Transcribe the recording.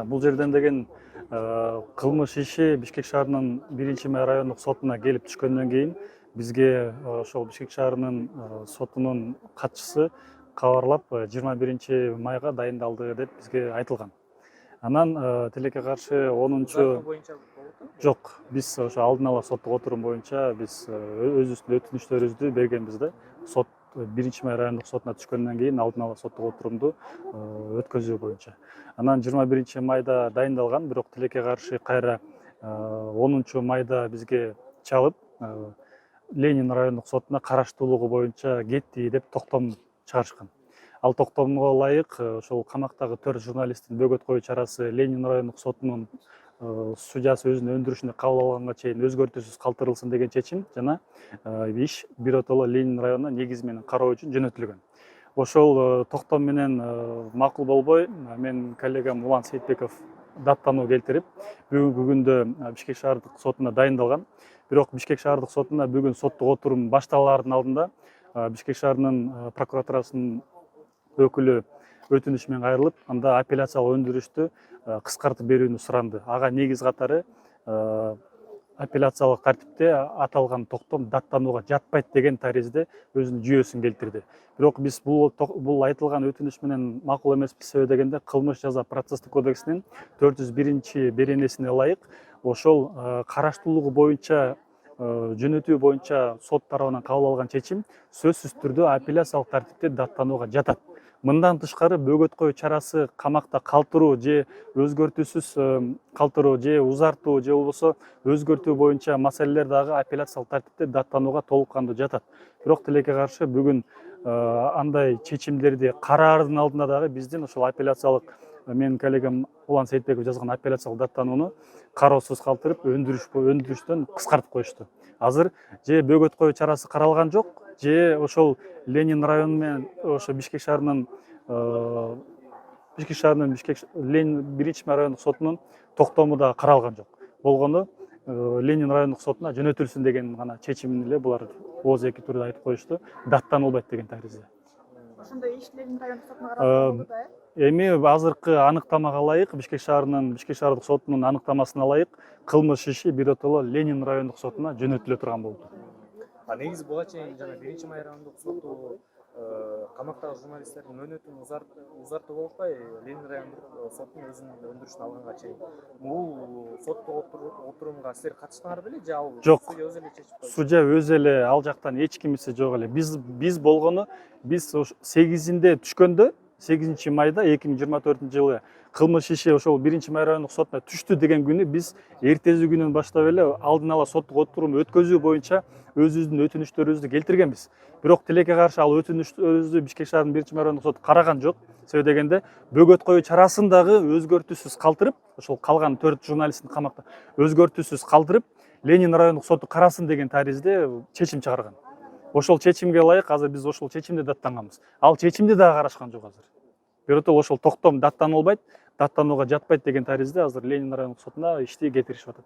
Бул жерден деген кылмыш иши Бишкек шаарынын 1 райондук сотуна келип түшкөндөн кийин бизге ошол Бишкек шаарынын сотунун катчысы кабарлап 21 майга дайындалды деп бизге айтылган. Анан тилекке каршы 10 боюнча жок, биз ошо алдын ала соттук отурум боюнча биз өзүбүздүн өтүнүчтөрүбүздү бергенбиз да. Сот 1 райондук сотуна түшкөндөн кийин алдын ала соттук отурумду өткөзүү боюнча. Анан 21 майда дайындалган, бирок тилекке каршы кайра 10 майда бизге чалып Ленин райондук сотуна караштуулугу боюнча кетти деп токтом чыгарышкан. Ал токтомго ылайык ошол камактагы 4 журналисттин бөгөт коюу чарасы Ленин райондук сотунун судьясы өзүнүн өндүрүшүндө кабыл алганга чейин өзгөртүүсүз калтырылсын деген чечим жана иш биротоло Ленин районуна негизи менен кароо үчүн жөнөтүлгөн. Ошол токтом менен макул болбой, мен коллегам Улан Сейитбеков даттануу келтирип, бүгүнкү күндө Бишкек шаардык сотуна дайындалган. Бирок Бишкек шаардык сотуна бүгүн соттук отурум башталаардын алдында Бишкек шаарынын прокуратурасынын өкүлү өтүнүш менен кайрылып, анда апелляциялык өндүрүштү кыскартып берүүнү суранды. Ага негиз катары апелляциялык тартипте аталган токтом даттанууга жатпайт деген таризде өзүнүн жүйөсүн келтирди. Бирок биз бул айтылган өтүнүш менен макул эмеспиз, себеби дегенде кылмыш жаза процесстик кодексинин 401 беренесине ылайык ошол караштуулугу боюнча жөнөтүү боюнча сот тарабынан кабыл алган чечим сөзсүз түрдө апелляциялык тартипте даттанууга жатат. Мындан тышкары бөгөт коюу чарасы камакта калтыруу же өзгөртүүсүз калтыруу же узартуу же болбосо өзгөртүү боюнча маселелер дагы апелляциялык тартипте даттанууга толук кандуу жатат. Бирок тилекке каршы бүгүн андай чечимдерди караардын алдында дагы биздин ошол апелляциялык менин коллегам Улан Сейитбеков жазган апелляциялык даттанууну кароосуз калтырып өндүрүштөн кыскартып коюшту. Азыр же бөгөт коюу чарасы каралган жок, же ошол Ленин району менен ошо Бишкек шаарынын Ленин 1 райондук сотунун токтому да каралган жок. Болгону Ленин райондук сотуна жөнөтүлсүн деген гана чечимин эле булар ооз эки түрдө айтып коюшту. Даттанулбайт деген таризде. Ошондой иш Ленин райондук сотуна каралган болду да, Эми азыркы аныктамага ылайык, Бишкек шаардык сотунун аныктамасына ылайык кылмыш иши биротоло Ленин райондук сотуна жөнөтүлө турган болду. Негизи буга чейин жана 1 май райондук соту камактагы журналисттердин мөөнөтүн узартуу болупай, Ленин райондук сотунун өзүнүн өндүрүшүн алганга чейин. Бул соттук отурумга силер катыштыңар беле же ал Жок. судья өзү эле чечип койду? Судья өзү эле, ал жактан эч кимиси жок эле. Биз болгону биз 8-inde түшкөндө 8 майда 2024 жылы кылмыш иши ошол 1 май райондук сотуна түштү деген күнү биз эртеси күнүн баштап эле алдын ала соттук отурум өткөзүү боюнча өзүбүздүн өтүнүчтөрүбүздү келтиргенбиз. Бирок тилекке каршы ал өтүнүчтөрүбүздү Бишкек шаарынын 1 май райондук соту караган жок. Себеби дегенде бөгөт коюу чарасын дагы өзгөртүүсүз калтырып, ошол калган 4 журналисттин камакта өзгөртүүсүз калтырып, Ленин райондук соту карасын деген таризде чечим чыгарган. Ошол чечимге ылайык азыр биз ошол чечимди даттанганбыз. Ал чечимди дагы карашкан жок азыр. Биротоло ошол токтом даттанулбайт, даттанууга жатпайт деген таризде азыр Ленин райондук сотуна ишти кетиришип атат.